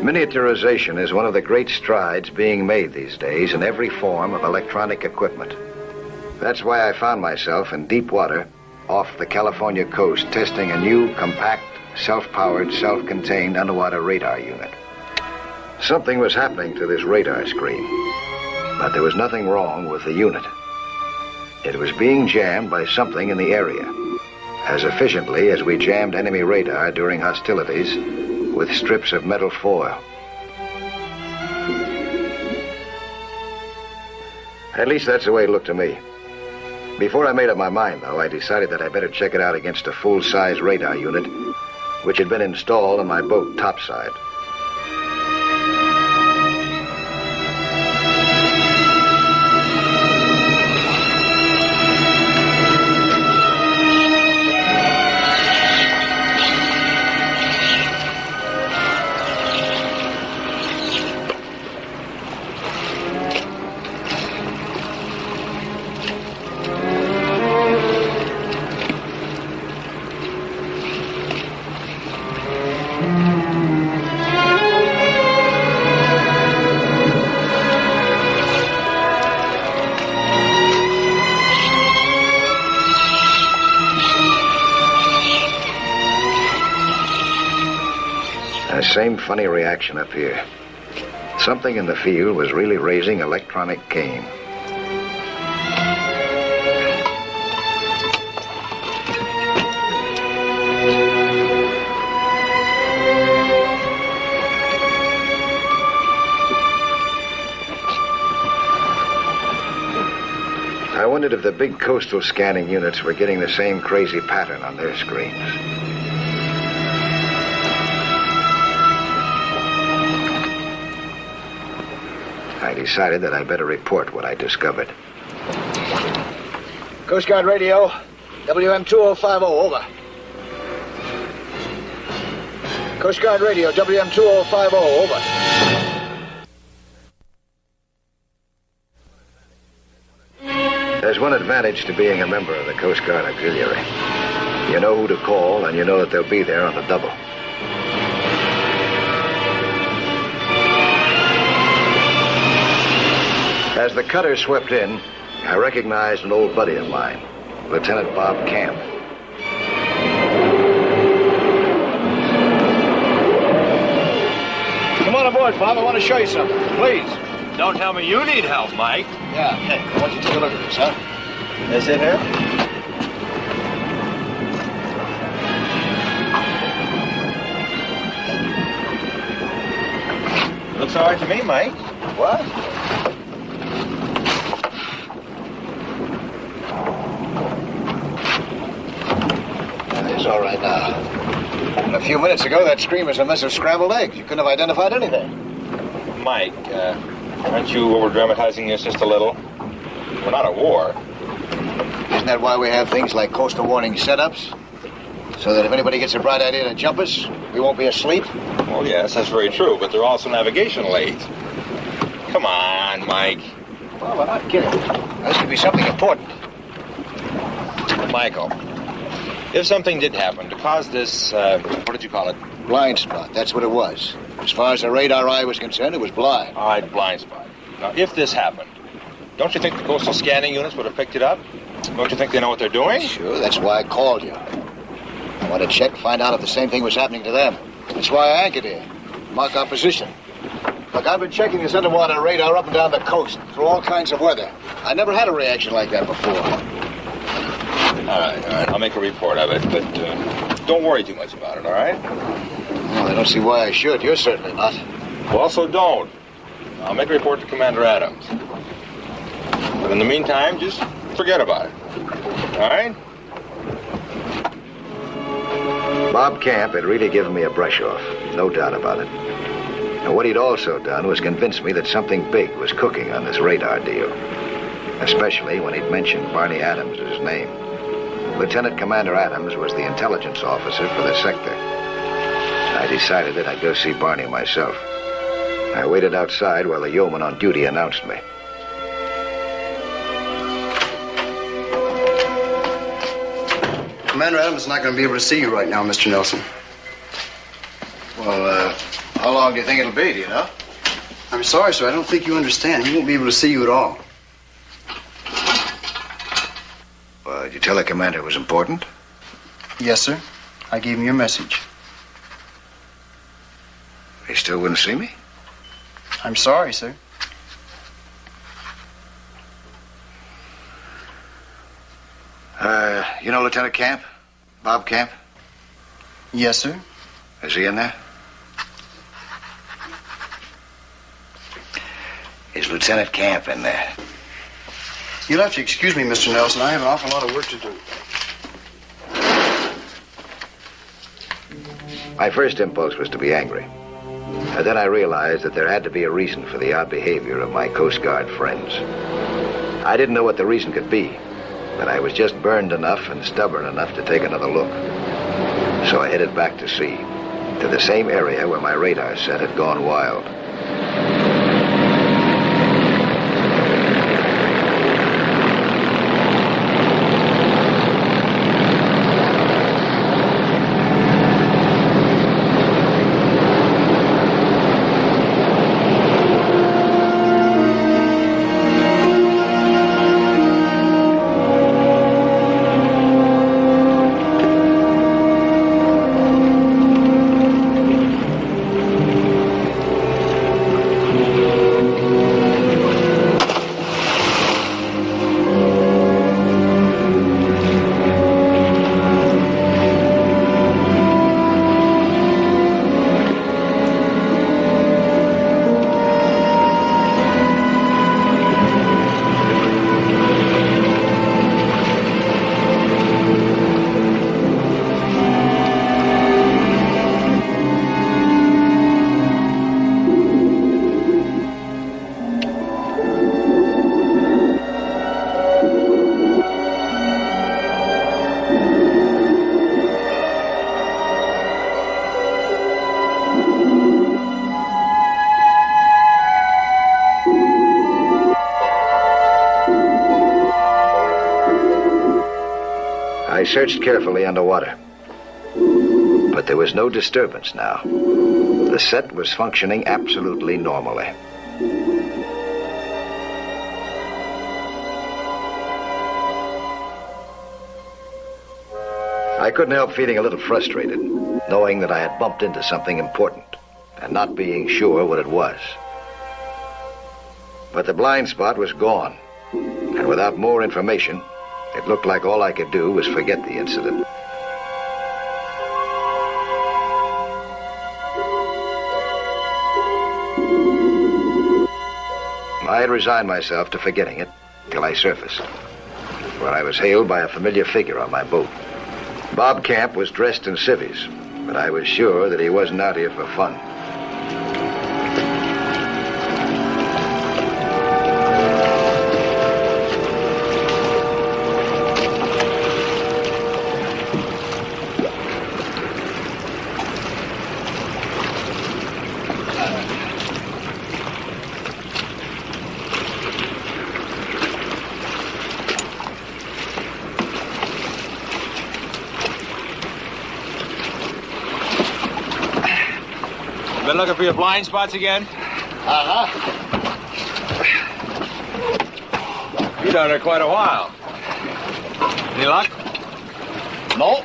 Miniaturization is one of the great strides being made these days in every form of electronic equipment. That's why I found myself in deep water off the California coast testing a new, compact, self-powered, self-contained underwater radar unit. Something was happening to this radar screen, but there was nothing wrong with the unit. It was being jammed by something in the area, as efficiently as we jammed enemy radar during hostilities with strips of metal foil. At least that's the way it looked to me. Before I made up my mind, though, I decided that I better check it out against a full-size radar unit, which had been installed on my boat topside. Same funny reaction up here. Something in the field was really raising electronic cane. I wondered if the big coastal scanning units were getting the same crazy pattern on their screens. I decided that I'd better report what I discovered. Coast Guard radio, WM2050, over. Coast Guard radio, WM2050, over. There's one advantage to being a member of the Coast Guard Auxiliary. You know who to call, and you know that they'll be there on the double. As the cutter swept in, I recognized an old buddy of mine, Lieutenant Bob Camp. Come on aboard, Bob. I want to show you something. Please. Don't tell me you need help, Mike. Yeah. Hey, why don't you take a look at this, huh? Is it here? Looks all right to me, Mike. What? It's all right now. A few minutes ago, that screen was a mess of scrambled eggs. You couldn't have identified anything. Mike, aren't you over-dramatizing this just a little? We're not at war. Isn't that why we have things like coastal warning setups? So that if anybody gets a bright idea to jump us, we won't be asleep? Well, yes, that's very true, but there are also navigation aids. Come on, Mike. Well, I'm not kidding. This could be something important. Michael, if something did happen to cause this, what did you call it? Blind spot, that's what it was. As far as the radar eye was concerned, it was blind. All right, blind spot. Now, if this happened, don't you think the coastal scanning units would have picked it up? Don't you think they know what they're doing? Sure, that's why I called you. I want to check, find out if the same thing was happening to them. That's why I anchored here. Mark our position. Look, I've been checking this underwater radar up and down the coast through all kinds of weather. I never had a reaction like that before. All right. I'll make a report of it, but don't worry too much about it, all right? Well, I don't see why I should. You're certainly not. Well, so don't. I'll make a report to Commander Adams. But in the meantime, just forget about it. All right? Bob Camp had really given me a brush-off, no doubt about it. And what he'd also done was convince me that something big was cooking on this radar deal. especially when he'd mentioned Barney Adams as his name. Lieutenant Commander Adams was the intelligence officer for the sector. I decided that I'd go see Barney myself. I waited outside while the yeoman on duty announced me. Commander Adams is not going to be able to see you right now, Mr. Nelson. Well, how long do you think it'll be, do you know? I'm sorry, sir. I don't think you understand. He won't be able to see you at all. Well, did you tell the commander it was important? Yes, sir. I gave him your message. He still wouldn't see me? I'm sorry, sir. You know Lieutenant Camp? Bob Camp? Yes, sir. Is he in there? Is Lieutenant Camp in there? You'll have to excuse me, Mr. Nelson. I have an awful lot of work to do. My first impulse was to be angry. And then I realized that there had to be a reason for the odd behavior of my Coast Guard friends. I didn't know what the reason could be, but I was just burned enough and stubborn enough to take another look. So I headed back to sea, to the same area where my radar set had gone wild. I searched carefully underwater, but there was no disturbance now. The set was functioning absolutely normally. I couldn't help feeling a little frustrated, knowing that I had bumped into something important and not being sure what it was. But the blind spot was gone, and without more information, it looked like all I could do was forget the incident. I had resigned myself to forgetting it till I surfaced, where I was hailed by a familiar figure on my boat. Bob Camp was dressed in civvies, but I was sure that he wasn't out here for fun. Been looking for your blind spots again? Uh-huh. You've done it quite a while. Any luck? No.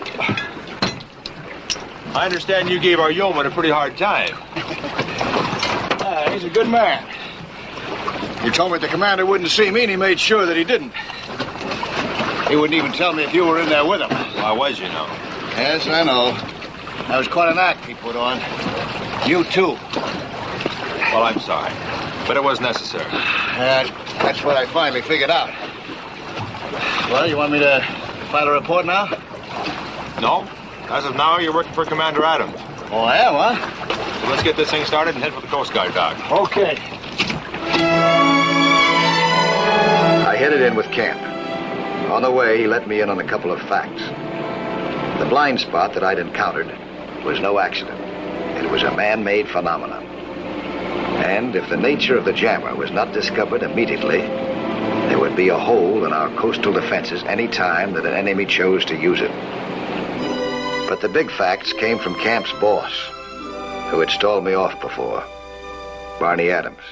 I understand you gave our yeoman a pretty hard time. He's a good man. He told me the commander wouldn't see me, and he made sure that he didn't. He wouldn't even tell me if you were in there with him. Well, I was, you know. Yes, I know. That was quite an act he put on. You, too. Well, I'm sorry, but it was necessary. That's what I finally figured out. Well, you want me to file a report now? No. As of now, you're working for Commander Adams. Oh, I am, huh? So let's get this thing started and head for the Coast Guard dock. Okay. I headed in with Camp. On the way, he let me in on a couple of facts. The blind spot that I'd encountered was no accident. It was a man-made phenomenon. And if the nature of the jammer was not discovered immediately, there would be a hole in our coastal defenses any time that an enemy chose to use it. But the big facts came from Camp's boss, who had stalled me off before, Barney Adams.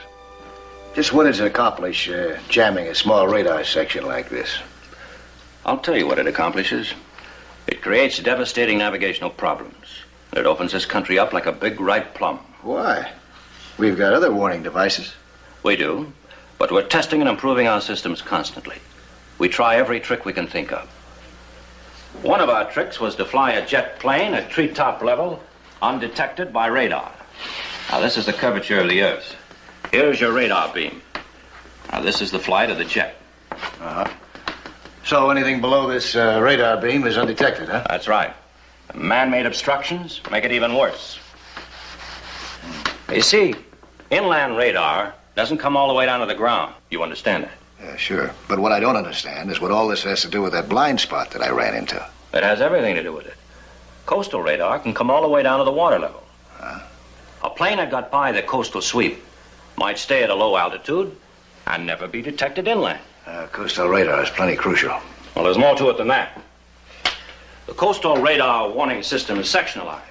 Just what does it accomplish, jamming a small radar section like this? I'll tell you what it accomplishes. It creates devastating navigational problems. It opens this country up like a big ripe plum. Why? We've got other warning devices. We do, but we're testing and improving our systems constantly. We try every trick we can think of. One of our tricks was to fly a jet plane at treetop level, undetected by radar. Now, this is the curvature of the Earth. Here's your radar beam. Now, this is the flight of the jet. Uh-huh. So anything below this radar beam is undetected, huh? That's right. Man-made obstructions make it even worse. You see, inland radar doesn't come all the way down to the ground. You understand that? Yeah, sure. But what I don't understand is what all this has to do with that blind spot that I ran into. It has everything to do with it. Coastal radar can come all the way down to the water level. Huh? A plane that got by the coastal sweep might stay at a low altitude and never be detected inland. Coastal radar is plenty crucial. Well, there's more to it than that. The coastal radar warning system is sectionalized.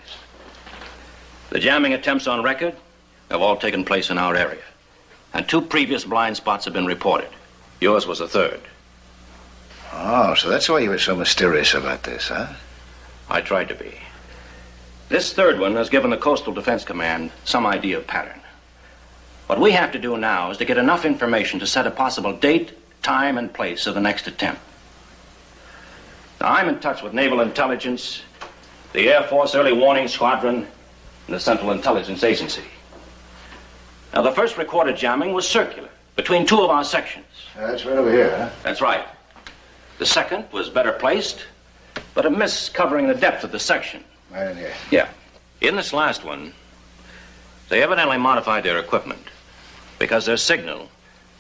The jamming attempts on record have all taken place in our area. And 2 previous blind spots have been reported. Yours was the 3rd. Oh, so that's why you were so mysterious about this, huh? I tried to be. This 3rd one has given the Coastal Defense Command some idea of pattern. What we have to do now is to get enough information to set a possible date, time, and place of the next attempt. Now, I'm in touch with Naval Intelligence, the Air Force Early Warning Squadron, and the Central Intelligence Agency. Now, the first recorded jamming was circular, between 2 of our sections. That's right over here, huh? That's right. The second was better placed, but a miss covering the depth of the section. Right in here. Yeah. In this last one, they evidently modified their equipment because their signal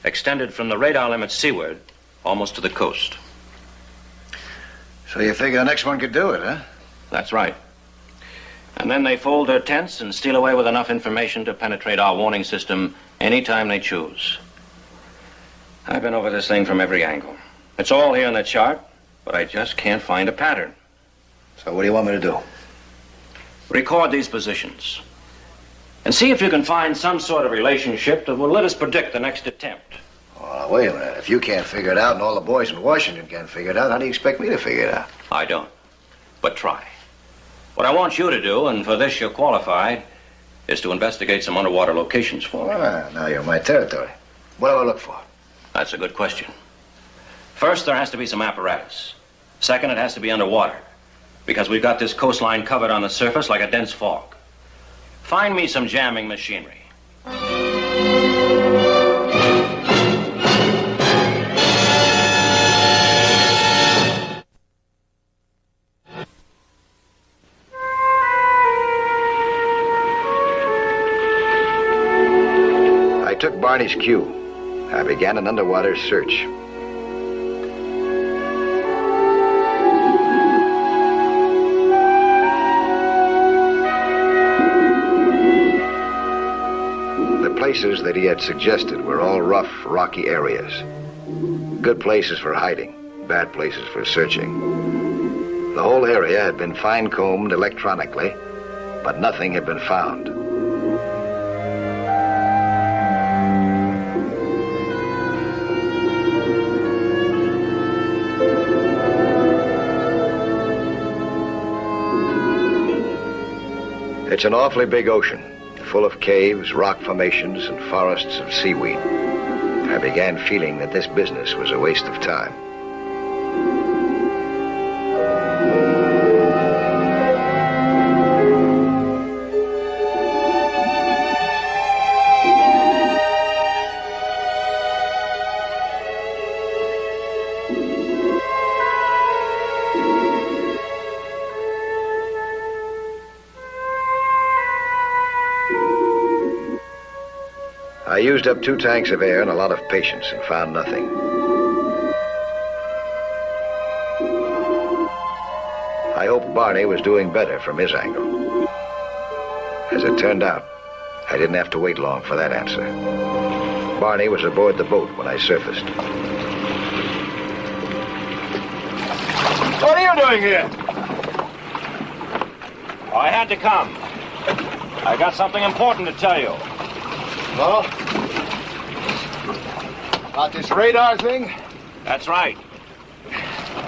extended from the radar limit seaward almost to the coast. So you figure the next one could do it, huh? That's right. And then they fold their tents and steal away with enough information to penetrate our warning system anytime they choose. I've been over this thing from every angle. It's all here in the chart, but I just can't find a pattern. So what do you want me to do? Record these positions and see if you can find some sort of relationship that will let us predict the next attempt. Oh, wait a minute. If you can't figure it out and all the boys in Washington can't figure it out, how do you expect me to figure it out? I don't, but try. What I want you to do, and for this you're qualified, is to investigate some underwater locations for me. Well, now you're in my territory. What do I look for? That's a good question. First, there has to be some apparatus. Second, it has to be underwater, because we've got this coastline covered on the surface like a dense fog. Find me some jamming machinery. I took Barney's cue. I began an underwater search. The places that he had suggested were all rough, rocky areas. Good places for hiding, bad places for searching. The whole area had been fine-combed electronically, but nothing had been found. It's an awfully big ocean, full of caves, rock formations, and forests of seaweed. I began feeling that this business was a waste of time. I used up 2 tanks of air and a lot of patience and found nothing. that Barney was doing better from his angle. As it turned out, I didn't have to wait long for that answer. Barney was aboard the boat when I surfaced. What are you doing here? Oh, I had to come. I got something important to tell you. Well, about this radar thing? That's right.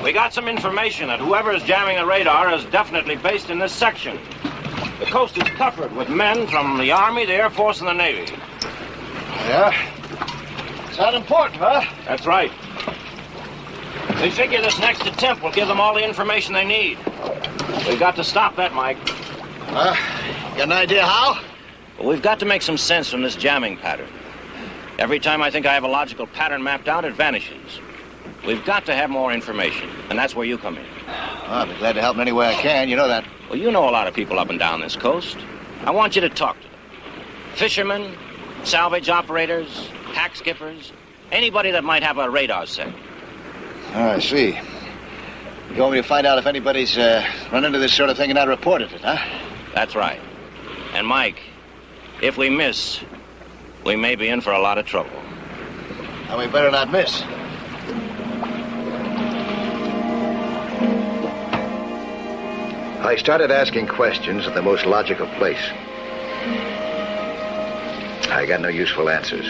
We got some information that whoever is jamming the radar is definitely based in this section. The coast is covered with men from the Army, the Air Force, and the Navy. Yeah? It's that important, huh? That's right. They figure this next attempt will give them all the information they need. We've got to stop that, Mike. Got an idea how? But we've got to make some sense from this jamming pattern. Every time I think I have a logical pattern mapped out, it vanishes. We've got to have more information, and that's where you come in. Well, I'll be glad to help in any way I can. You know that. Well, you know a lot of people up and down this coast. I want you to talk to them. Fishermen, salvage operators, hack skippers, anybody that might have a radar set. Oh, I see. You want me to find out if anybody's run into this sort of thing and not reported it, huh? That's right. And Mike, if we miss, we may be in for a lot of trouble. And we better not miss. I started asking questions at the most logical place. I got no useful answers.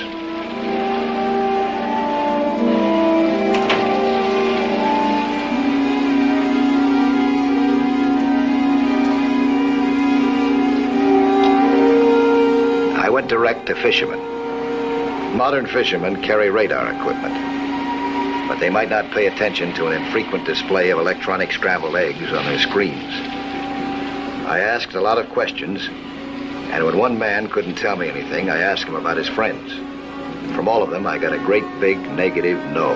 I went direct to fishermen. Modern fishermen carry radar equipment, but they might not pay attention to an infrequent display of electronic scrambled eggs on their screens. I asked a lot of questions, and when one man couldn't tell me anything, I asked him about his friends. From all of them, I got a great big negative no.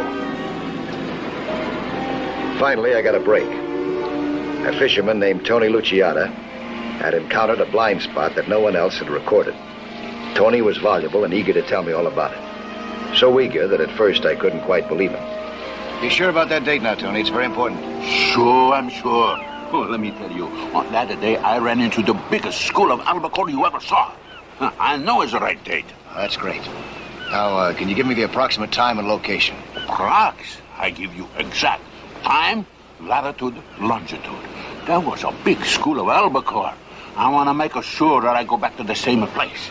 Finally, I got a break. A fisherman named Tony Luciata had encountered a blind spot that no one else had recorded. Tony was voluble and eager to tell me all about it. So eager that at first I couldn't quite believe him. Be sure about that date now, Tony. It's very important. Sure, I'm sure. Oh, let me tell you, on that day I ran into the biggest school of albacore you ever saw. I know it's the right date. Oh, that's great. Now, can you give me the approximate time and location? Crocs, I give you exact time, latitude, longitude. That was a big school of albacore. I want to make sure that I go back to the same place.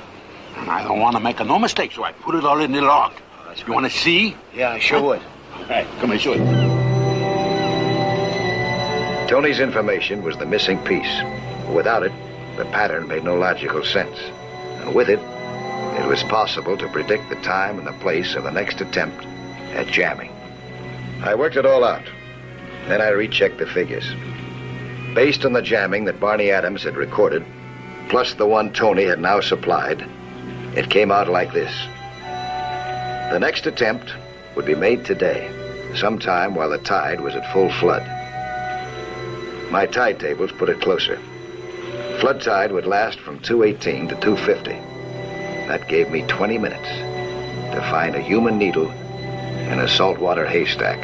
And I don't want to make no mistake, so I put it all in the log. You want to see? Yeah, I sure would. All right, come and show you. Tony's information was the missing piece. Without it, the pattern made no logical sense. And with it, it was possible to predict the time and the place of the next attempt at jamming. I worked it all out. Then I rechecked the figures. Based on the jamming that Barney Adams had recorded, plus the one Tony had now supplied, it came out like this. The next attempt would be made today, sometime while the tide was at full flood. My tide tables put it closer. Flood tide would last from 2:18 to 2:50. That gave me 20 minutes to find a human needle in a saltwater haystack.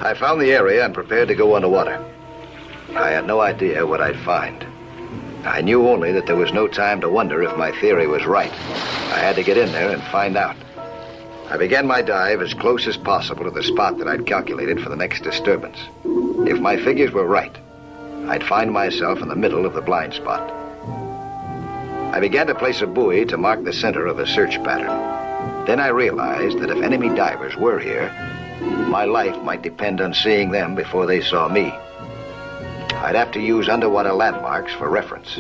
I found the area and prepared to go underwater. I had no idea what I'd find. I knew only that there was no time to wonder if my theory was right. I had to get in there and find out. I began my dive as close as possible to the spot that I'd calculated for the next disturbance. If my figures were right, I'd find myself in the middle of the blind spot. I began to place a buoy to mark the center of a search pattern. Then I realized that if enemy divers were here, my life might depend on seeing them before they saw me. I'd have to use underwater landmarks for reference.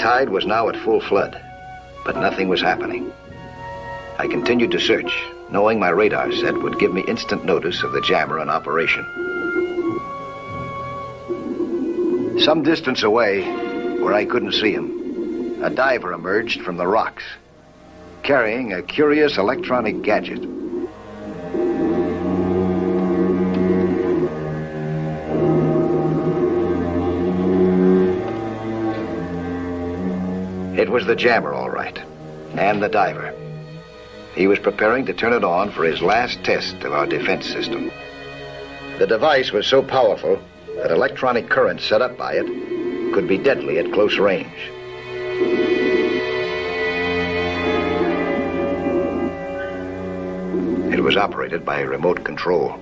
tide was now at full flood, but nothing was happening. I continued to search, knowing my radar set would give me instant notice of the jammer in operation. Some distance away, where I couldn't see him, a diver emerged from the rocks, carrying a curious electronic gadget. It was the jammer, all right, and the diver. He was preparing to turn it on for his last test of our defense system. The device was so powerful that electronic currents set up by it could be deadly at close range. It was operated by a remote control.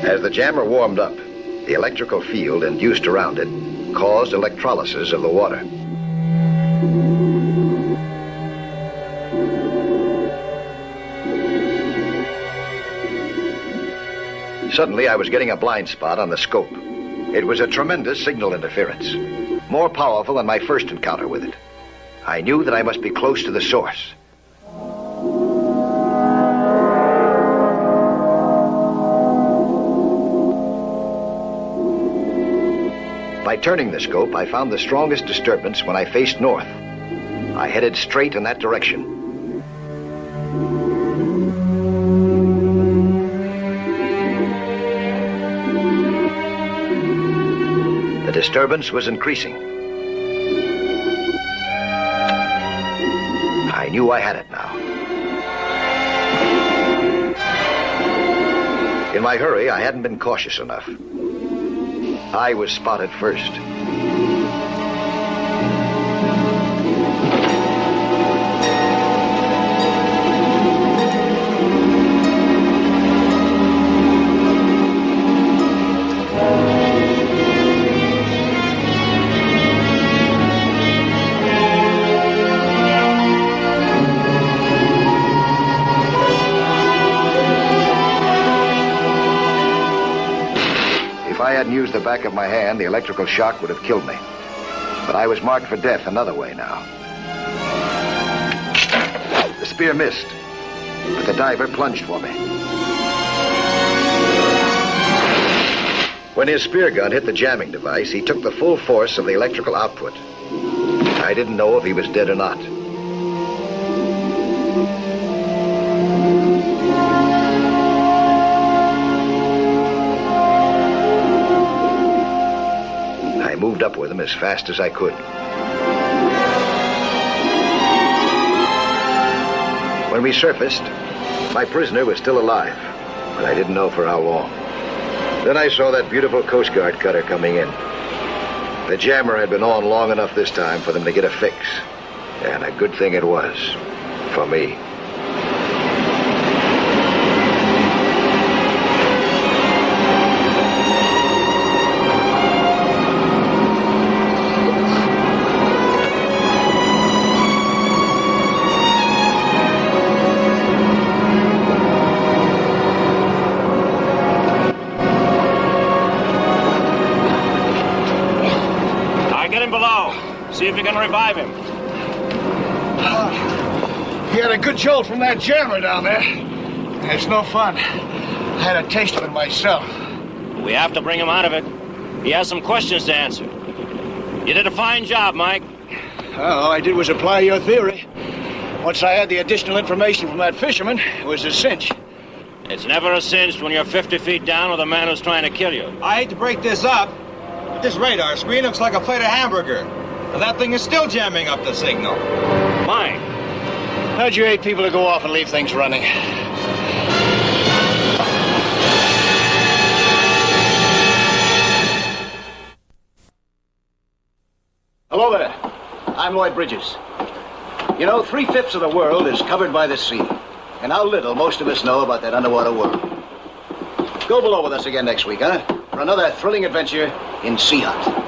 As the jammer warmed up, the electrical field induced around it caused electrolysis of the water. Suddenly, I was getting a blind spot on the scope. It was a tremendous signal interference, more powerful than my first encounter with it. I knew that I must be close to the source. By turning the scope, I found the strongest disturbance when I faced north. I headed straight in that direction. The disturbance was increasing. I knew I had it now. In my hurry, I hadn't been cautious enough. I was spotted first. If I hadn't used the back of my hand, the electrical shock would have killed me. But I was marked for death another way now. The spear missed, but the diver plunged for me. When his spear gun hit the jamming device, he took the full force of the electrical output. I didn't know if he was dead or not. I moved up with him as fast as I could. When we surfaced, my prisoner was still alive, but I didn't know for how long. Then I saw that beautiful Coast Guard cutter coming in. The jammer had been on long enough this time for them to get a fix, and a good thing it was, for me. See if you can revive him. He had a good jolt from that jammer down there. It's no fun. I had a taste of it myself. We have to bring him out of it. He has some questions to answer. You did a fine job, Mike. All I did was apply your theory. Once I had the additional information from that fisherman, it was a cinch. It's never a cinch when you're 50 feet down with a man who's trying to kill you. I hate to break this up, but this radar screen looks like a plate of hamburger. And that thing is still jamming up the signal. Mike. How'd you 8 people to go off and leave things running? Hello there. I'm Lloyd Bridges. You know, 3/5 of the world is covered by the sea. And how little most of us know about that underwater world. Go below with us again next week, huh? For another thrilling adventure in Sea Hunt.